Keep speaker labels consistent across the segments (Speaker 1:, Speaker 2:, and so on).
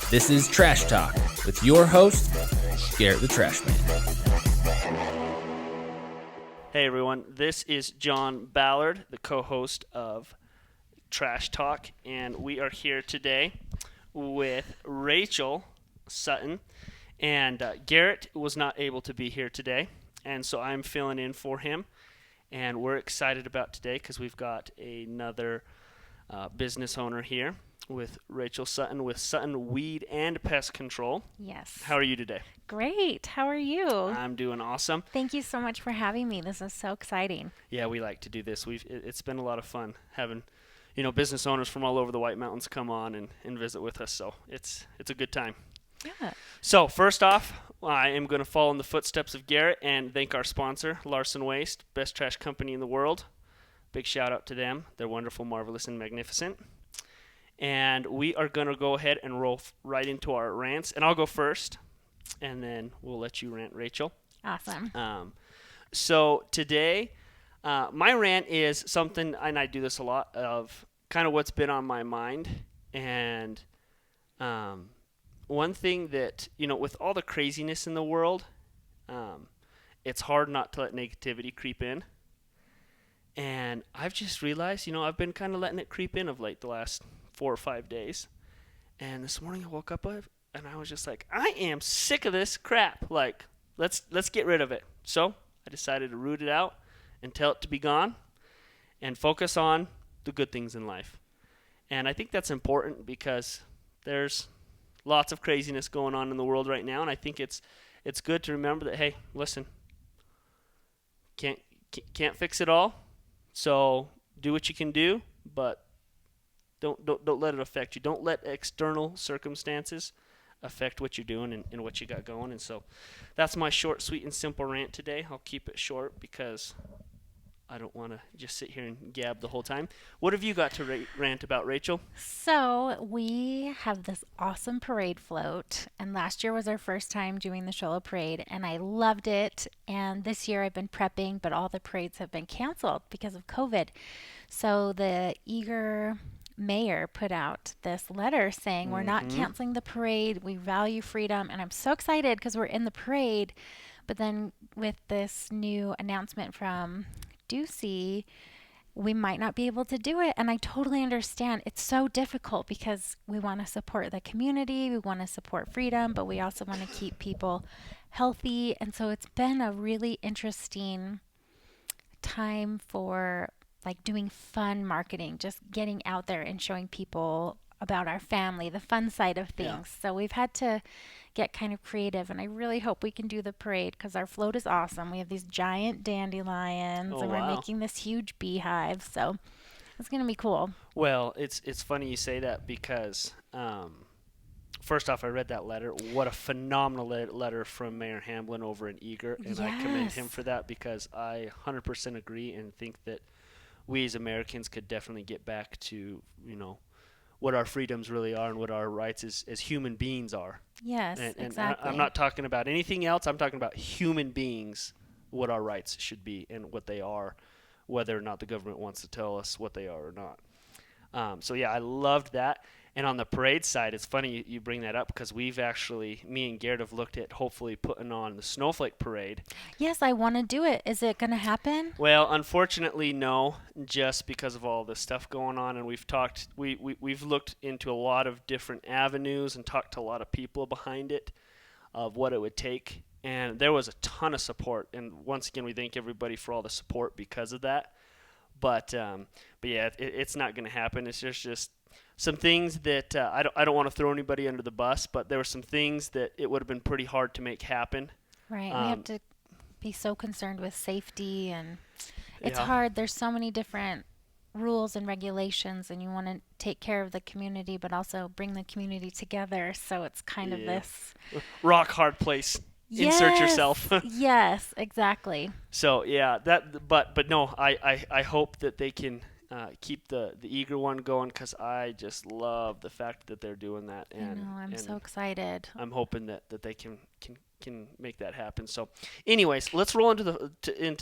Speaker 1: This is Trash Talk with your host, Garrett the Trash Man.
Speaker 2: Hey everyone, this is John Ballard, the co-host of Trash Talk, and we are here today with Rachel Sutton, and Garrett was not able to be here today, and so I'm filling in for him, and we're excited about today because we've got another business owner here with Rachel Sutton with Sutton Weed and Pest Control.
Speaker 3: Yes.
Speaker 2: How are you today?
Speaker 3: Great. How are you?
Speaker 2: I'm doing awesome.
Speaker 3: Thank you so much for having me. This is so exciting.
Speaker 2: Yeah, we like to do this. It's been a lot of fun having, business owners from all over the White Mountains come on and visit with us. So it's a good time.
Speaker 3: Yeah.
Speaker 2: So first off, I am going to follow in the footsteps of Garrett and thank our sponsor, Larson Waste, best trash company in the world. Big shout out to them. They're wonderful, marvelous, and magnificent. And we are going to go ahead and roll right into our rants. And I'll go first, and then we'll let you rant, Rachel.
Speaker 3: Awesome.
Speaker 2: So today, my rant is something, and I do this a lot, of kind of what's been on my mind. And one thing that, with all the craziness in the world, it's hard not to let negativity creep in. And I've just realized, I've been kind of letting it creep in of late the last 4 or 5 days. And this morning I woke up and I was just like, I am sick of this crap. Like, let's get rid of it. So I decided to root it out and tell it to be gone and focus on the good things in life. And I think that's important because there's lots of craziness going on in the world right now. And I think it's good to remember that, hey, listen, can't fix it all. So do what you can do, but don't let it affect you. Don't let external circumstances affect what you're doing and what you got going. And so that's my short, sweet, and simple rant today. I'll keep it short because I don't want to just sit here and gab the whole time. What have you got to rant about, Rachel?
Speaker 3: So we have this awesome parade float, and last year was our first time doing the Shola Parade, and I loved it. And this year I've been prepping, but all the parades have been canceled because of COVID. So the eager mayor put out this letter saying we're not canceling the parade. We value freedom, and I'm so excited because we're in the parade. But then with this new announcement from Ducey, we might not be able to do it. And I totally understand. It's so difficult because we want to support the community, we want to support freedom, but we also want to keep people healthy. And so it's been a really interesting time for like doing fun marketing, just getting out there and showing people about our family, the fun side of things. Yeah. So we've had to get kind of creative, and I really hope we can do the parade because our float is awesome. We have these giant dandelions, and we're making this huge beehive, so it's going to be cool.
Speaker 2: Well, it's funny you say that because first off, I read that letter. What a phenomenal letter from Mayor Hamblin over in Eager, and yes. I commend him for that because I 100% agree and think that we as Americans could definitely get back to, what our freedoms really are and what our rights as human beings are.
Speaker 3: Yes,
Speaker 2: and
Speaker 3: exactly.
Speaker 2: I'm not talking about anything else. I'm talking about human beings, what our rights should be and what they are, whether or not the government wants to tell us what they are or not. So, yeah, I loved that. And on the parade side, it's funny you bring that up because we've actually, me and Garrett have looked at hopefully putting on the Snowflake Parade.
Speaker 3: Yes, I want to do it. Is it going to happen?
Speaker 2: Well, unfortunately, no, just because of all the stuff going on. And we've looked into a lot of different avenues and talked to a lot of people behind it of what it would take. And there was a ton of support. And once again, we thank everybody for all the support because of that. But yeah, it's not going to happen. It's just some things that I don't want to throw anybody under the bus, but there were some things that it would have been pretty hard to make happen.
Speaker 3: Right. We have to be so concerned with safety, and it's hard. There's so many different rules and regulations, and you want to take care of the community, but also bring the community together. So it's kind of this
Speaker 2: rock hard place. Insert yourself.
Speaker 3: Yes, exactly.
Speaker 2: So yeah, but no, I hope that they can keep the Eager one going because I just love the fact that they're doing that. And
Speaker 3: I know, I'm so excited.
Speaker 2: I'm hoping that they can can make that happen. So, anyways, let's roll into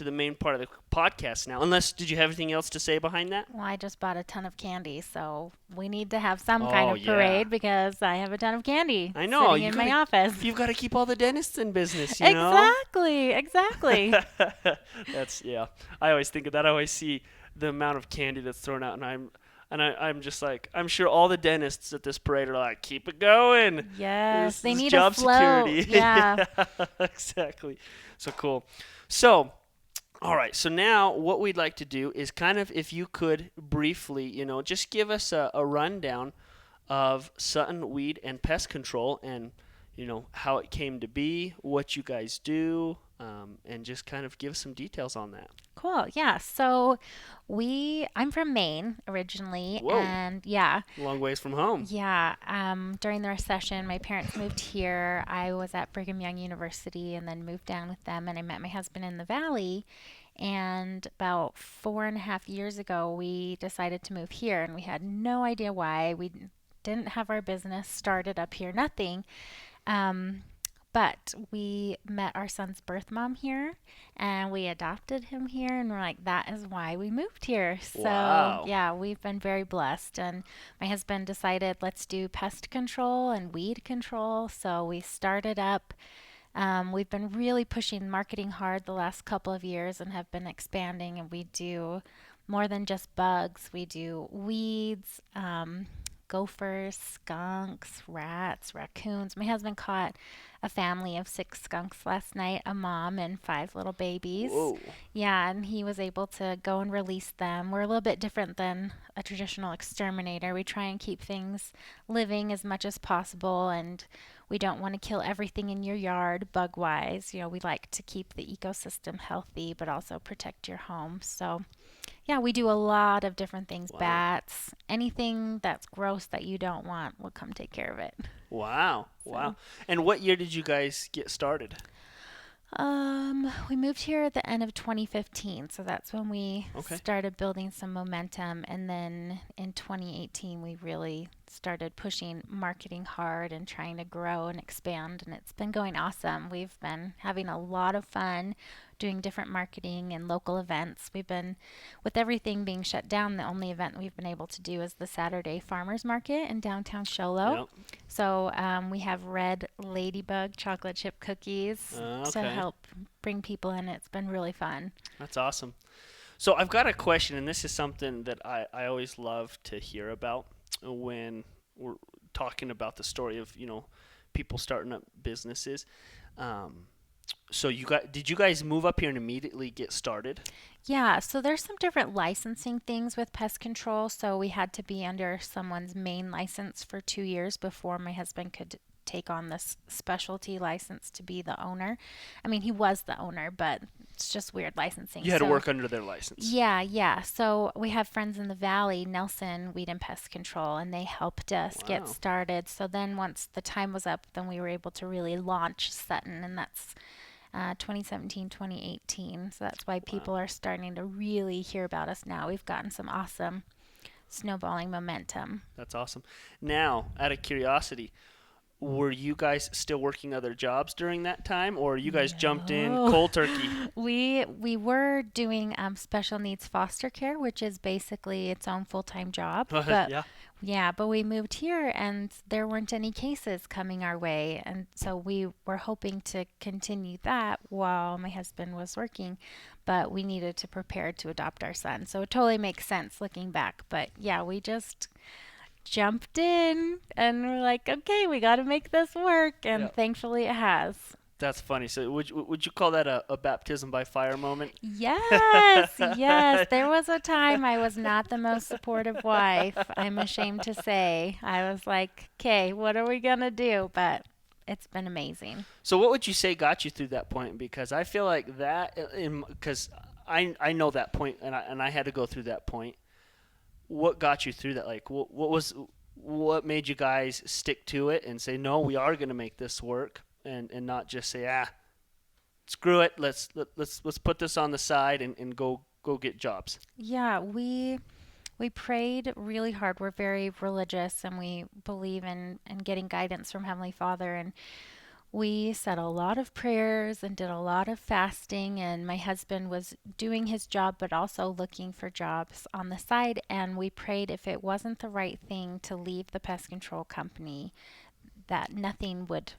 Speaker 2: the main part of the podcast now. Unless, did you have anything else to say behind that?
Speaker 3: Well, I just bought a ton of candy, so we need to have some kind
Speaker 2: Oh,
Speaker 3: of
Speaker 2: yeah.
Speaker 3: parade because I have a ton of candy
Speaker 2: I know.
Speaker 3: sitting in my office.
Speaker 2: You've got to keep all the dentists in business, you know?
Speaker 3: Exactly.
Speaker 2: Yeah. I always think of that. I always see the amount of candy that's thrown out, and I'm just like, I'm sure all the dentists at this parade are like, keep it going.
Speaker 3: Yes,
Speaker 2: This
Speaker 3: they
Speaker 2: is
Speaker 3: need
Speaker 2: job
Speaker 3: a float.
Speaker 2: security.
Speaker 3: Yeah.
Speaker 2: Exactly. So cool. So, all right. So now what we'd like to do is kind of, if you could briefly, just give us a rundown of Sutton Weed and Pest Control, and how it came to be, what you guys do, and just kind of give some details on that.
Speaker 3: Cool. Yeah. So I'm from Maine originally.
Speaker 2: Whoa.
Speaker 3: And yeah.
Speaker 2: Long ways from home.
Speaker 3: Yeah. During the recession, my parents moved here. I was at Brigham Young University and then moved down with them. And I met my husband in the Valley. And about 4.5 years ago, we decided to move here. And we had no idea why. We didn't have our business started up here, nothing. But we met our son's birth mom here and we adopted him here, and we're like, that is why we moved here. So
Speaker 2: Wow.
Speaker 3: yeah, we've been very blessed. And my husband decided, let's do pest control and weed control. So we started up. We've been really pushing marketing hard the last couple of years and have been expanding, and we do more than just bugs. We do weeds, gophers, skunks, rats, raccoons. My husband caught a family of 6 skunks last night, a mom and 5 little babies.
Speaker 2: Whoa.
Speaker 3: Yeah, and he was able to go and release them. We're a little bit different than a traditional exterminator. We try and keep things living as much as possible, and we don't want to kill everything in your yard bug-wise. We like to keep the ecosystem healthy, but also protect your home. So yeah, we do a lot of different things.
Speaker 2: Wow.
Speaker 3: Bats, anything that's gross that you don't want, we'll come take care of it.
Speaker 2: Wow. Wow. And what year did you guys get started?
Speaker 3: We moved here at the end of 2015, so that's when we
Speaker 2: Okay.
Speaker 3: started building some momentum. And then in 2018, we really started pushing marketing hard and trying to grow and expand, and it's been going awesome. We've been having a lot of fun doing different marketing and local events. We've been, with everything being shut down, the only event we've been able to do is the Saturday Farmers Market in downtown Show Low.
Speaker 2: Yep.
Speaker 3: So we have red ladybug chocolate chip cookies to
Speaker 2: Okay.
Speaker 3: help bring people in. It's been really fun.
Speaker 2: That's awesome. So I've got a question, and this is something that I always love to hear about when we're talking about the story of, people starting up businesses. So did you guys move up here and immediately get started?
Speaker 3: Yeah, so there's some different licensing things with pest control. So we had to be under someone's main license for 2 years before my husband could take on this specialty license to be the owner. I mean, he was the owner, but it's just weird licensing.
Speaker 2: You had to work under their license.
Speaker 3: Yeah. So we have friends in the Valley, Nelson Weed and Pest Control, and they helped us get
Speaker 2: Wow.
Speaker 3: started. So then once the time was up, then we were able to really launch Sutton, and that's 2017, 2018. So that's why people are starting to really hear about us now. We've gotten some awesome snowballing momentum.
Speaker 2: That's awesome. Now, out of curiosity, were you guys still working other jobs during that time, or you guys jumped in
Speaker 3: No.
Speaker 2: cold turkey?
Speaker 3: We were doing special needs foster care, which is basically its own full-time job. But
Speaker 2: Yeah.
Speaker 3: but we moved here and there weren't any cases coming our way, and so we were hoping to continue that while my husband was working, but we needed to prepare to adopt our son. So it totally makes sense looking back. But yeah, we just jumped in and we're like, okay, we got to make this work, and
Speaker 2: Yeah.
Speaker 3: thankfully it has.
Speaker 2: That's funny. So would you call that a baptism by fire moment?
Speaker 3: Yes. There was a time I was not the most supportive wife, I'm ashamed to say. I was like, okay, what are we going to do? But it's been amazing.
Speaker 2: So what would you say got you through that point? Because I feel like that, because I know that point, and I had to go through that point. What got you through that? Like, what made you guys stick to it and say, no, we are going to make this work, and not just say, screw it, let's put this on the side and go get jobs.
Speaker 3: Yeah, we prayed really hard. We're very religious, and we believe in getting guidance from Heavenly Father. And We said a lot of prayers and did a lot of fasting, and my husband was doing his job but also looking for jobs on the side. And we prayed if it wasn't the right thing to leave the pest control company, that nothing would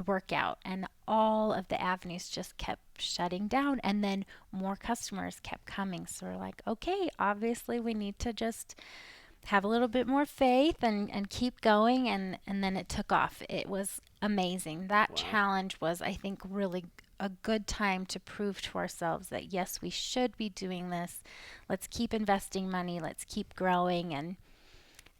Speaker 3: work out, and all of the avenues just kept shutting down, and then more customers kept coming. So we're like, okay, obviously we need to just have a little bit more faith and keep going, and then it took off. It was amazing. That
Speaker 2: Wow.
Speaker 3: challenge was, I think, really a good time to prove to ourselves that yes, we should be doing this. Let's keep investing money, let's keep growing, and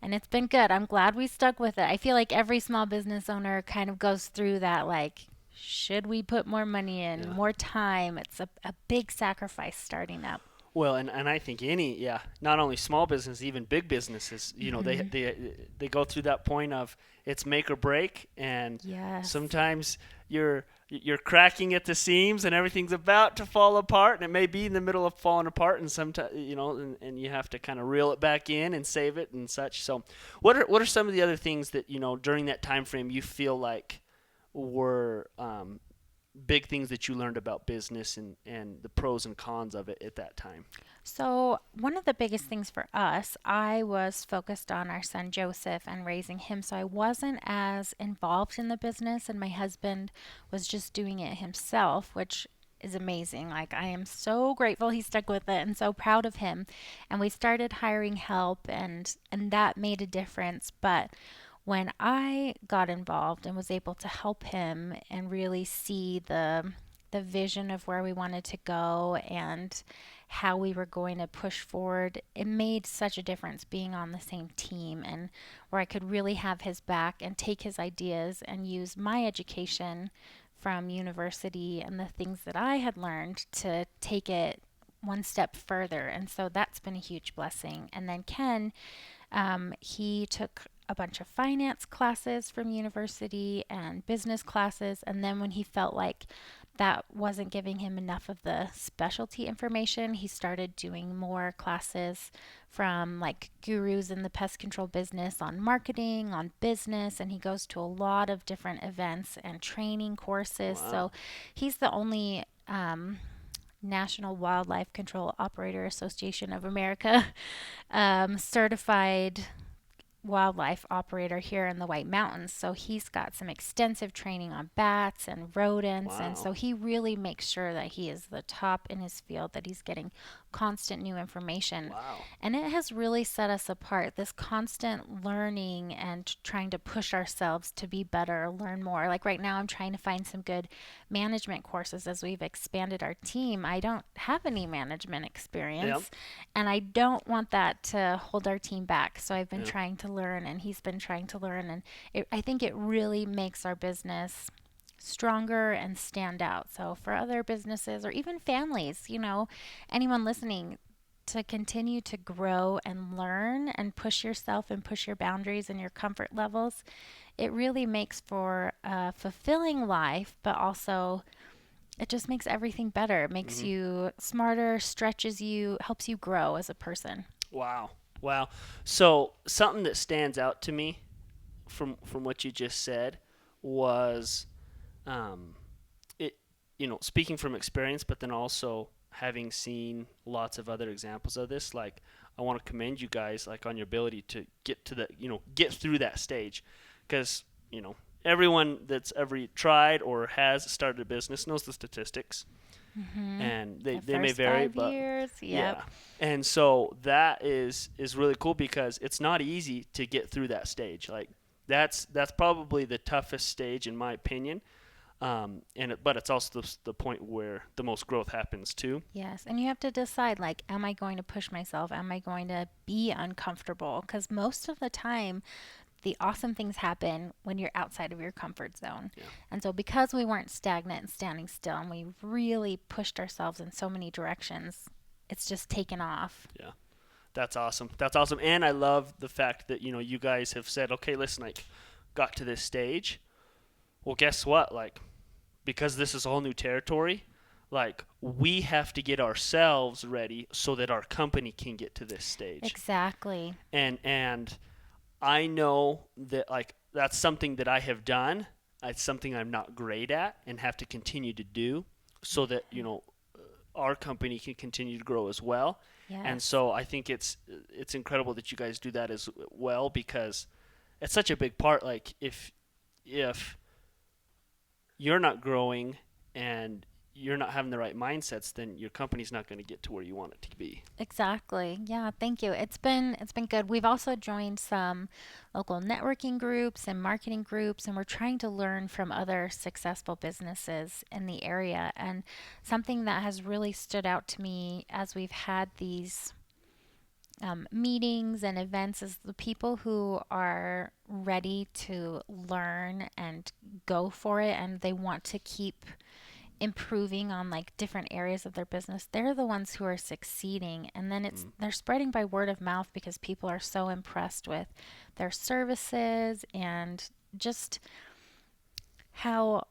Speaker 3: it's been good. I'm glad we stuck with it. I feel like every small business owner kind of goes through that, like, should we put more money in,
Speaker 2: Yeah.
Speaker 3: more time? It's a big sacrifice starting up.
Speaker 2: Well, and I think not only small business, even big businesses, they go through that point of it's make or break, and
Speaker 3: Yes.
Speaker 2: sometimes you're cracking at the seams and everything's about to fall apart, and it may be in the middle of falling apart, and sometimes and you have to kind of reel it back in and save it and such. So, what are some of the other things that during that time frame you feel like were big things that you learned about business and the pros and cons of it at that time?
Speaker 3: So, one of the biggest things for us, I was focused on our son Joseph and raising him. So, I wasn't as involved in the business, and my husband was just doing it himself, which is amazing. Like, I am so grateful he stuck with it and so proud of him. And we started hiring help, and that made a difference. But when I got involved and was able to help him and really see the vision of where we wanted to go and how we were going to push forward, it made such a difference being on the same team, and where I could really have his back and take his ideas and use my education from university and the things that I had learned to take it one step further. And so that's been a huge blessing. And then Ken, he took a bunch of finance classes from university and business classes. And then when he felt like that wasn't giving him enough of the specialty information, he started doing more classes from like gurus in the pest control business on marketing, on business, and he goes to a lot of different events and training courses.
Speaker 2: Wow.
Speaker 3: So he's the only National Wildlife Control Operator Association of America certified wildlife operator here in the White Mountains. So he's got some extensive training on bats and rodents.
Speaker 2: Wow.
Speaker 3: And so he really makes sure that he is the top in his field, that he's getting constant new information.
Speaker 2: Wow.
Speaker 3: And it has really set us apart, this constant learning and trying to push ourselves to be better, learn more. Like right now, I'm trying to find some good management courses as we've expanded our team. I don't have any management experience,
Speaker 2: Yep.
Speaker 3: and I don't want that to hold our team back. So I've been
Speaker 2: Yep.
Speaker 3: trying to learn, and he's been trying to learn. And I think it really makes our business stronger and stand out. So for other businesses or even families, anyone listening, to continue to grow and learn and push yourself and push your boundaries and your comfort levels, it really makes for a fulfilling life, but also it just makes everything better. It makes you smarter, stretches you, helps you grow as a person.
Speaker 2: Wow. Wow. So something that stands out to me from what you just said was it speaking from experience, but then also having seen lots of other examples of this. Like, I want to commend you guys, like, on your ability to get to get through that stage, because everyone that's ever tried or has started a business knows the statistics. And they may vary,
Speaker 3: 5 years,
Speaker 2: yeah. And so that is really cool, because it's not easy to get through that stage. Like, that's probably the toughest stage in my opinion. But it's also the point where the most growth happens too.
Speaker 3: Yes, and you have to decide, like, am I going to push myself? Am I going to be uncomfortable? Because most of the time, the awesome things happen when you're outside of your comfort zone.
Speaker 2: Yeah.
Speaker 3: And so because we weren't stagnant and standing still, and we really pushed ourselves in so many directions, it's just taken off.
Speaker 2: Yeah. That's awesome. That's awesome. And I love the fact that, you guys have said, okay, listen, like, got to this stage. Well, guess what? Like, because this is all new territory, like, we have to get ourselves ready so that our company can get to this stage.
Speaker 3: Exactly.
Speaker 2: And I know that, like, that's something that I have done, it's something I'm not great at and have to continue to do so that, our company can continue to grow as well. And
Speaker 3: Yes.
Speaker 2: so I think it's incredible that you guys do that as well, because it's such a big part. Like if you're not growing and you're not having the right mindsets, then your company's not going to get to where you want it to be.
Speaker 3: Exactly. Yeah, thank you. It's been good. We've also joined some local networking groups and marketing groups, and we're trying to learn from other successful businesses in the area. And something that has really stood out to me as we've had these meetings and events is the people who are ready to learn and go for it, and they want to keep improving on like different areas of their business. They're the ones who are succeeding, and then they're spreading by word of mouth because people are so impressed with their services and just how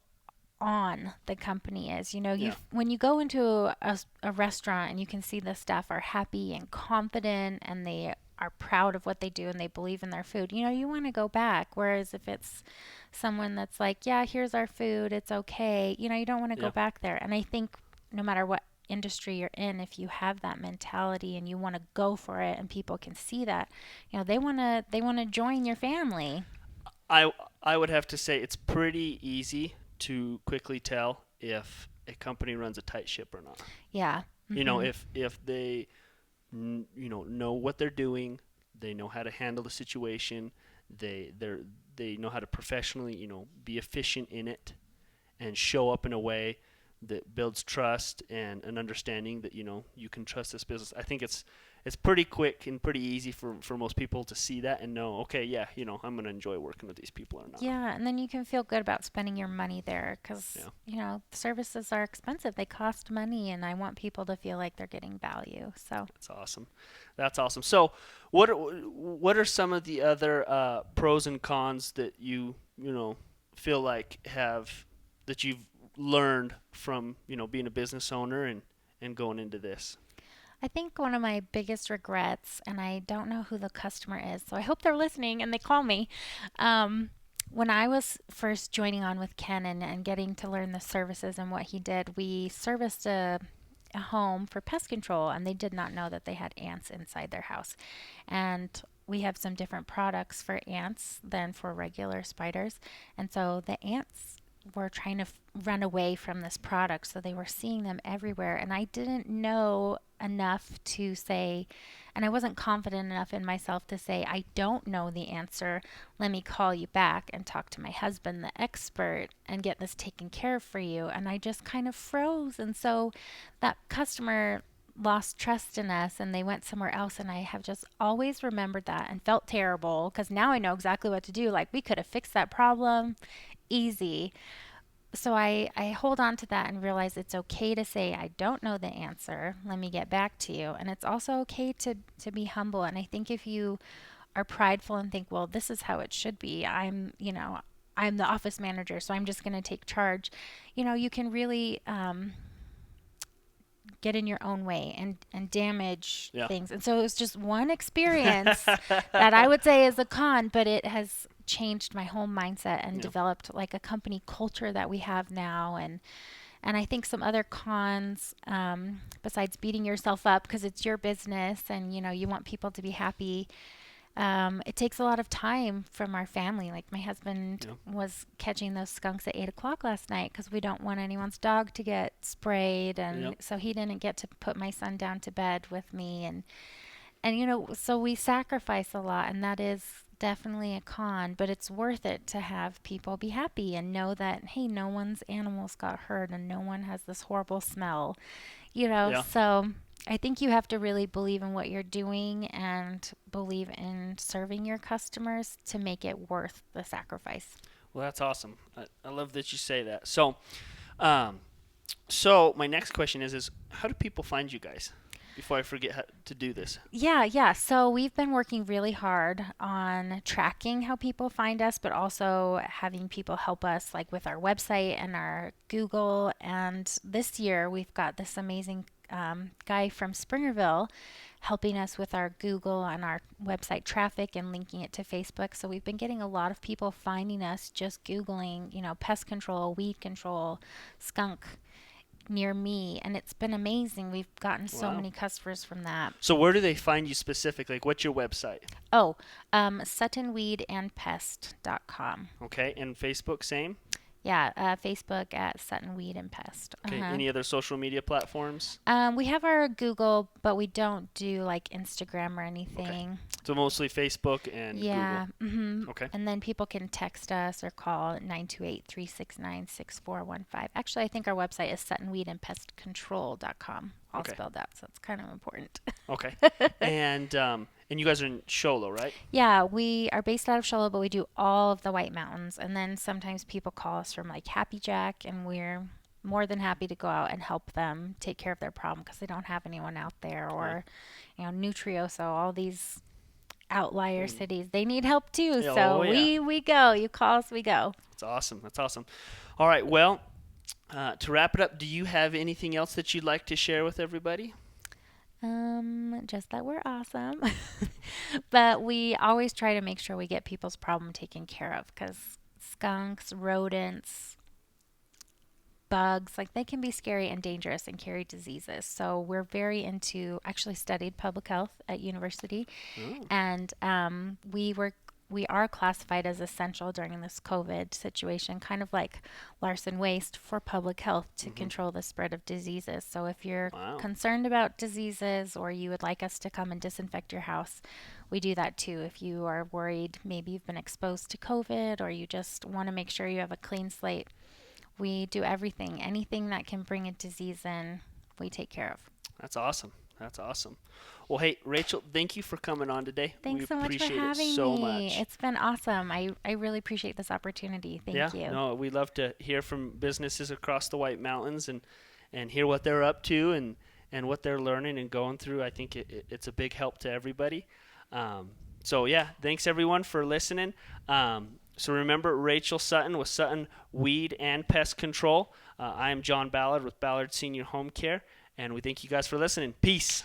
Speaker 3: on the company is.
Speaker 2: Yeah.
Speaker 3: When you go into a restaurant and you can see the staff are happy and confident and they are proud of what they do and they believe in their food, you want to go back. Whereas if it's someone that's like, yeah, here's our food, it's okay, you don't want to go
Speaker 2: Yeah.
Speaker 3: back there. And I think no matter what industry you're in, if you have that mentality and you want to go for it and people can see that, they want to join your family.
Speaker 2: I would have to say it's pretty easy to quickly tell if a company runs a tight ship or not.
Speaker 3: Yeah.
Speaker 2: If they know what they're doing, they know how to handle the situation, they know how to professionally, be efficient in it and show up in a way that builds trust and an understanding that you can trust this business. I think it's pretty quick and pretty easy for most people to see that and know, okay, yeah, I'm going to enjoy working with these people or not.
Speaker 3: Yeah, and then you can feel good about spending your money there because,
Speaker 2: Yeah.
Speaker 3: services are expensive. They cost money, and I want people to feel like they're getting value. So,
Speaker 2: That's awesome. So what are some of the other pros and cons that you feel like that you've learned from being a business owner and going into this?
Speaker 3: I think one of my biggest regrets, and I don't know who the customer is, so I hope they're listening and they call me. When I was first joining on with Ken and getting to learn the services and what he did, we serviced a home for pest control, and they did not know that they had ants inside their house. And we have some different products for ants than for regular spiders. And so the ants were trying to run away from this product, so they were seeing them everywhere. And I didn't know enough to say, and I wasn't confident enough in myself to say, I don't know the answer. Let me call you back and talk to my husband, the expert, and get this taken care of for you. And I just kind of froze. And so that customer lost trust in us and they went somewhere else. And I have just always remembered that and felt terrible because now I know exactly what to do. Like, we could have fixed that problem easy. So I hold on to that and realize it's okay to say, I don't know the answer. Let me get back to you. And it's also okay to be humble. And I think if you are prideful and think, well, this is how it should be, I'm the office manager, so I'm just going to take charge. You can really get in your own way and damage
Speaker 2: Yeah.
Speaker 3: things. And so it was just one experience that I would say is a con, but it has changed my whole mindset and
Speaker 2: Yeah.
Speaker 3: developed like a company culture that we have now. And I think some other cons, besides beating yourself up because it's your business and you want people to be happy. It takes a lot of time from our family. Like, my husband was catching those skunks at 8 o'clock last night because we don't want anyone's dog to get sprayed, and so he didn't get to put my son down to bed with me, and so we sacrifice a lot, and that is definitely a con, but it's worth it to have people be happy and know that, hey, no one's animals got hurt and no one has this horrible smell,
Speaker 2: Yeah.
Speaker 3: so I think you have to really believe in what you're doing and believe in serving your customers to make it worth the sacrifice.
Speaker 2: Well, that's awesome. I love that you say that. So my next question is how do people find you guys? Before I forget how to do this.
Speaker 3: Yeah. So we've been working really hard on tracking how people find us, but also having people help us like with our website and our Google. And this year we've got this amazing guy from Springerville helping us with our Google and our website traffic and linking it to Facebook. So we've been getting a lot of people finding us just Googling, pest control, weed control, skunk near me, and it's been amazing. We've gotten so many customers from that.
Speaker 2: So where do they find you specifically? Like, what's your website?
Speaker 3: SuttonWeedandPest.com.
Speaker 2: Okay, and Facebook, same?
Speaker 3: Yeah, Facebook at Sutton Weed and Pest.
Speaker 2: Okay, any other social media platforms?
Speaker 3: We have our Google, but we don't do like Instagram or anything.
Speaker 2: Okay. So mostly Facebook and Google.
Speaker 3: Mm-hmm.
Speaker 2: Okay.
Speaker 3: And then people can text us or call at 928-369-6415. Actually, I think our website is SuttonWeedandPestControl.com. All spelled out, so it's kind of important.
Speaker 2: Okay. And you guys are in Show Low, right?
Speaker 3: Yeah, we are based out of Show Low, but we do all of the White Mountains. And then sometimes people call us from like Happy Jack, and we're more than happy to go out and help them take care of their problem because they don't have anyone out there. Or, Nutrioso, all these outlier cities, they need help too.
Speaker 2: Yeah,
Speaker 3: so we go. You call us, we go.
Speaker 2: That's awesome. That's awesome. All right. Well, to wrap it up, do you have anything else that you'd like to share with everybody?
Speaker 3: Just that we're awesome. But we always try to make sure we get people's problem taken care of because skunks, rodents, bugs, like they can be scary and dangerous and carry diseases. So we're very into, actually studied public health at university. And we are classified as essential during this COVID situation, kind of like Larson Waste for public health to control the spread of diseases. So if you're concerned about diseases or you would like us to come and disinfect your house, we do that too. If you are worried, maybe you've been exposed to COVID or you just want to make sure you have a clean slate, we do everything. Anything that can bring a disease in, we take care of.
Speaker 2: That's awesome. That's awesome. Well, hey, Rachel, thank you for coming on today.
Speaker 3: Thanks so much for having me. It's been awesome. I really appreciate this opportunity. Thank you.
Speaker 2: No, we love to hear from businesses across the White Mountains and hear what they're up to and what they're learning and going through. I think it's a big help to everybody. Thanks everyone for listening. So remember, Rachel Sutton with Sutton Weed and Pest Control. I am John Ballard with Ballard Senior Home Care, and we thank you guys for listening. Peace.